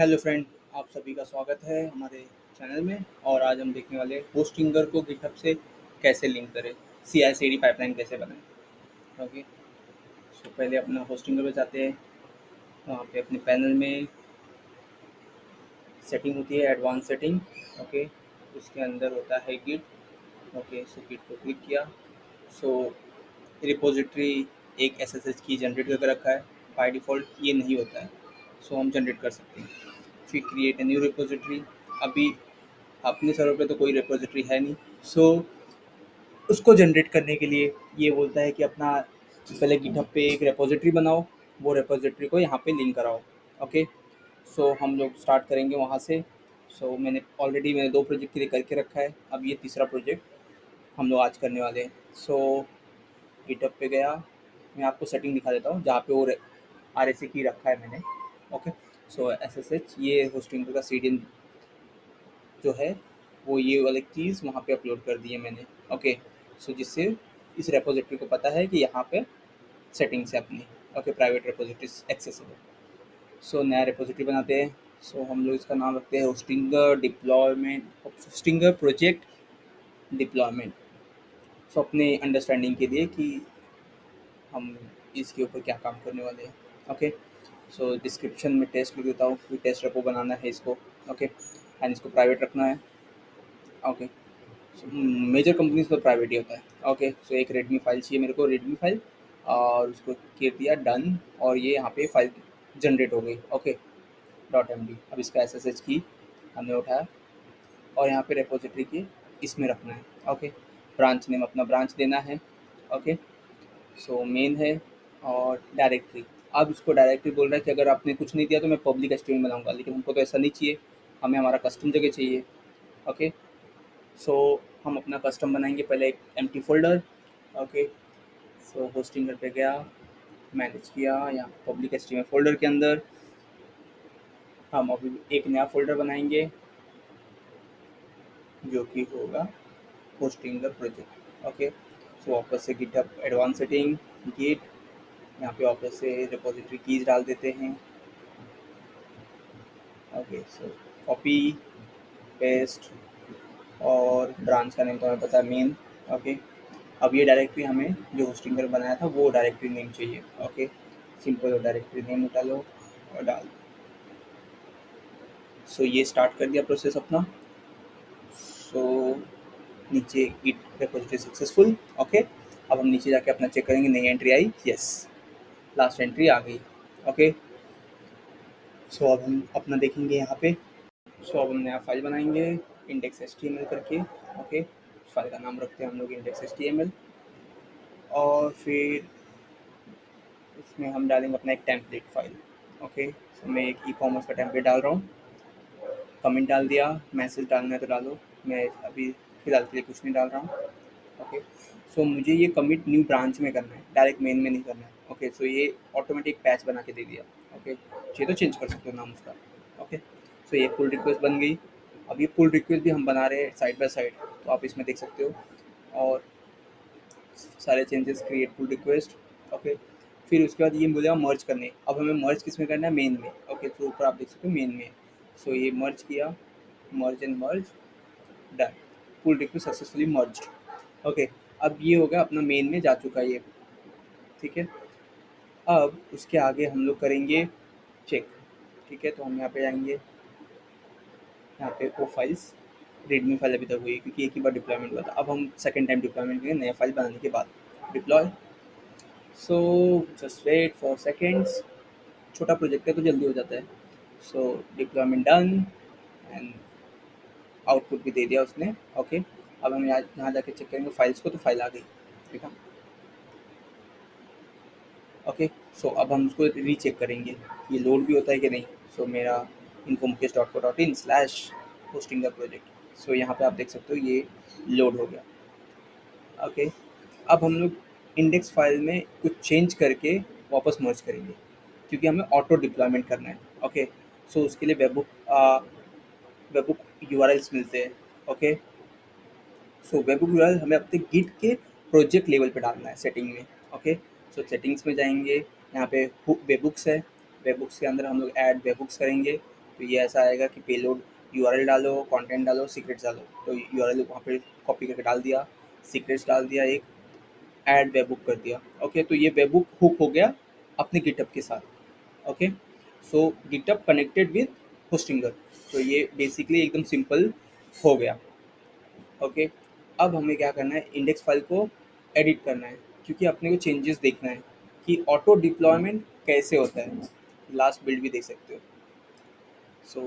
Hello friend, आप सभी का स्वागत है हमारे चैनल में। और आज हम देखने वाले हैं होस्टिंगर को गिटहब से कैसे लिंक करें, CI/CD पाइपलाइन कैसे बनाएं। ओके, सो पहले अपना होस्टिंगर पे जाते हैं। वहाँ पे अपने पैनल में सेटिंग होती है, एडवांस सेटिंग। ओके, उसके अंदर होता है गिट। ओके, सो गिट को क्लिक किया। सो रिपोजिटरी एक SSH की जनरेट करके रखा है। बाय डिफ़ॉल्ट ये नहीं होता है, सो हम जनरेट कर सकते हैं। फिर क्रिएट ए न्यू रिपोजिटरी। अभी अपने सर्वर पे तो कोई रिपोजिटरी है नहीं, सो उसको जनरेट करने के लिए ये बोलता है कि अपना पहले गिटहब पे एक रिपोजिटरी बनाओ, वो रिपोजिटरी को यहाँ पे लिंक कराओ। ओके, सो हम लोग स्टार्ट करेंगे वहाँ से। सो मैंने 2 प्रोजेक्ट के लिए करके रखा है, अब ये तीसरा प्रोजेक्ट हम लोग आज करने वाले हैं। सो गिटहब पे गया, मैं आपको सेटिंग दिखा देता हूँ जहाँ पे वो RSA की रखा है मैंने। ओके, सो SSH ये होस्टिंग का CDN जो है वो ये वाली चीज़ वहाँ पे अपलोड कर दी है मैंने। ओके, सो जिससे इस रेपोजिटरी को पता है कि यहाँ पे सेटिंग्स है अपनी। Okay, private repositories accessible. So नया रेपोजिटरी बनाते हैं। सो हम लोग इसका नाम रखते हैं होस्टिंगर प्रोजेक्ट डिप्लॉयमेंट। सो अपने अंडरस्टैंडिंग के लिए कि हम इसके ऊपर क्या काम करने वाले हैं। ओके, सो डिस्क्रिप्शन में टेस्ट लिख देता हूँ कि टेस्ट रेपो बनाना है इसको। ओके, एंड इसको प्राइवेट रखना है। ओके, मेजर कंपनीज पर प्राइवेट ही होता है। ओके, सो एक रेडमी फाइल चाहिए मेरे को, रेडमी फाइल, और उसको कर दिया डन, और ये यहाँ पे फाइल जनरेट हो गई। Okay, .md। अब इसका SSH की हमने उठाया और यहाँ पे रेपोजिटरी की इसमें रखना है। ओके, ब्रांच नेम अपना ब्रांच देना है। ओके, सो मेन है और डायरेक्टरी। अब इसको डायरेक्टरी बोल रहा है कि अगर आपने कुछ नहीं दिया तो मैं पब्लिक स्ट्रीम बनाऊंगा, लेकिन हमको तो ऐसा नहीं चाहिए, हमें हमारा कस्टम जगह चाहिए। ओके, सो हम अपना कस्टम बनाएंगे पहले एक एम्प्टी फोल्डर। ओके, सो होस्टिंगर पे गया, मैनेज किया, यहाँ पब्लिक एचटीएमएल फोल्डर के अंदर हम अभी एक नया फोल्डर बनाएंगे जो कि होगा होस्टिंगर प्रोजेक्ट। ओके, सो वापस से गिटहब एडवांस सेटिंग, गिट, यहाँ पे वापस से रिपोजिटरी कीज डाल देते हैं। ओके, सो कॉपी पेस्ट, और ब्रांच का नेम तो हमें पता है, मेन। ओके, अब ये डायरेक्टरी हमें जो होस्टिंगर बनाया था वो डायरेक्टरी नेम चाहिए। ओके, सिंपल डायरेक्टरी नेम उठा लो और डाल। सो ये स्टार्ट कर दिया प्रोसेस अपना। सो नीचे गिट रिपोजिटरी सक्सेसफुल। ओके, अब हम नीचे जाके अपना चेक करेंगे, नई एंट्री आई, यस, लास्ट एंट्री आ गई। ओके, सो अब हम अपना देखेंगे यहाँ पे। सो अब हम नया फाइल बनाएंगे index.html करके। ओके, फाइल का नाम रखते हैं हम लोग index.html, और फिर इसमें हम डालेंगे अपना एक टेम्पलेट फाइल। ओके, सो मैं एक ई-कॉमर्स का टेम्पलेट डाल रहा हूँ, कमेंट डाल दिया, मैसेज डालना है तो डालो, मैं अभी फ़िलहाल के लिए कुछ नहीं डाल रहा हूँ। ओके, सो मुझे ये कमिट न्यू ब्रांच में करना है, डायरेक्ट मेन में नहीं करना है। ओके, सो ये ऑटोमेटिक पैच बना के दे दिया। ओके, ये तो चेंज कर सकते हो नाम उसका। ओके, सो ये पुल रिक्वेस्ट बन गई। अब ये पुल रिक्वेस्ट भी हम बना रहे हैं साइड बाय साइड, तो आप इसमें देख सकते हो, और सारे changes, create pull request. Okay, फिर उसके बाद ये बोलेगा मर्ज करने। अब हमें मर्ज किस में करना है, मेन में। ओके, तो ऊपर आप देख सकते हो मेन में। सो ये मर्ज किया, merge and merge, done, pull request successfully merged. Okay, अब ये हो गया अपना मेन में जा चुका है ये। ठीक है, अब उसके आगे हम लोग करेंगे चेक। ठीक है, तो हम यहाँ पे जाएंगे, यहाँ पे वो फाइल्स, रेडमी फाइल अभी तक हुई है क्योंकि एक ही बार डिप्लॉयमेंट हुआ था। अब हम सेकेंड टाइम डिप्लॉयमेंट करेंगे नया फाइल बनाने के बाद, deploy. So just wait for seconds, छोटा प्रोजेक्ट है तो जल्दी हो जाता है। So deployment done, and output भी दे दिया उसने। ओके, अब हम यहाँ जाके चेक करेंगे फाइल्स को, तो फाइल आ गई। ठीक है, ओके, सो अब हम उसको रीचेक करेंगे ये लोड भी होता है कि नहीं। सो मेरा infomukesh.co.in/hosting द प्रोजेक्ट, सो यहाँ पे आप देख सकते हो ये लोड हो गया। ओके, अब हम लोग इंडेक्स फाइल में कुछ चेंज करके वापस मर्ज करेंगे क्योंकि हमें ऑटो डिप्लॉयमेंट करना है। ओके, सो उसके लिए वेबबुक यूआरएल्स मिलते हैं। ओके, सो वेबबुक यूआरएल हमें अपने गिट के प्रोजेक्ट लेवल पे डालना है सेटिंग में। ओके, सो सेटिंग्स में जाएंगे, यहाँ पे वेबबुक्स है, वेबबुक्स के अंदर हम लोग ऐड वेबबुक्स करेंगे। तो ये ऐसा आएगा कि पेलोड यूआरएल डालो, कंटेंट डालो, सीक्रेट्स डालो। तो यूआरएल वहाँ पे कॉपी करके डाल दिया, सीक्रेट्स डाल दिया, एक ऐड वेबबुक कर दिया। ओके, तो ये वेबबुक हुक हो गया अपने गिटहब के साथ। Okay, so GitHub connected with Hostinger. तो ये बेसिकली एकदम सिंपल हो गया। ओके, अब हमें क्या करना है, इंडेक्स फाइल को एडिट करना है, क्योंकि अपने को चेंजेस देखना है कि ऑटो डिप्लॉयमेंट कैसे होता है। लास्ट बिल्ड भी देख सकते हो। सो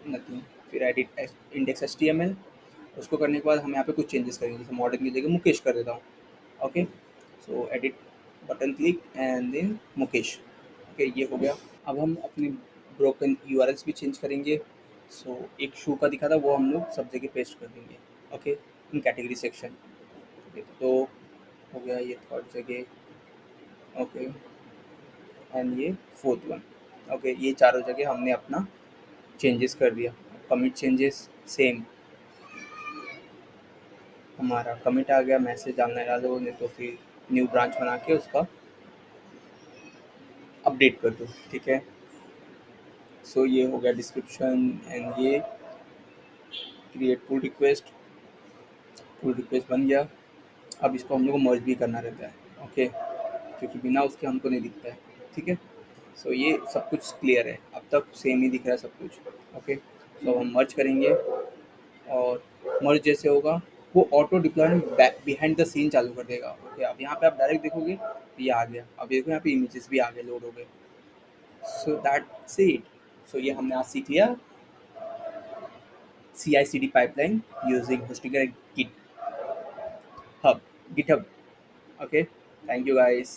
नथिंग, फिर एडिट इंडेक्स एच, उसको करने के बाद हम यहाँ पे कुछ चेंजेस करेंगे, जैसे मॉडर्न की जगह मुकेश कर देता हूँ। Okay, so edit button click and then मुकेश। ओके, ये हो गया। अब हम अपनी ब्रोकन यूआरएल्स भी चेंज करेंगे। सो एक शू का दिखा था, वो हम लोग सब जगह पेस्ट कर देंगे। ओके, इन कैटेगरी सेक्शन। तो हो गया ये थर्ड जगह। ओके, एंड ये फोर्थ वन। ओके, ये चारों जगह हमने अपना चेंजेस कर दिया। कमिट चेंजेस सेम, हमारा कमिट आ गया, मैसेज डालना डालो, नहीं तो फिर न्यू ब्रांच बना के उसका अपडेट कर दो। ठीक है, सो ये हो गया डिस्क्रिप्शन एंड ये create pull request. Pull request बन गया। अब इसको हम लोग को मर्ज भी करना रहता है। ओके, क्योंकि बिना उसके हमको नहीं दिखता है। ठीक है, सो ये सब कुछ क्लियर है, अब तक सेम ही दिख रहा है सब कुछ। ओके, तो हम मर्ज करेंगे, और मर्ज जैसे होगा वो auto deployment back behind the scene चालू कर देगा। ओके, अब यहाँ पे आप डायरेक्ट देखोगे तो ये आ गया। अब देखो यहाँ पे इमेजेस भी आ गए, लोड हो गए। So that's it. सो ये हमने आज सीख लिया CI/CD pipeline using Hostinger Git Hub. GitHub. Okay, thank you guys.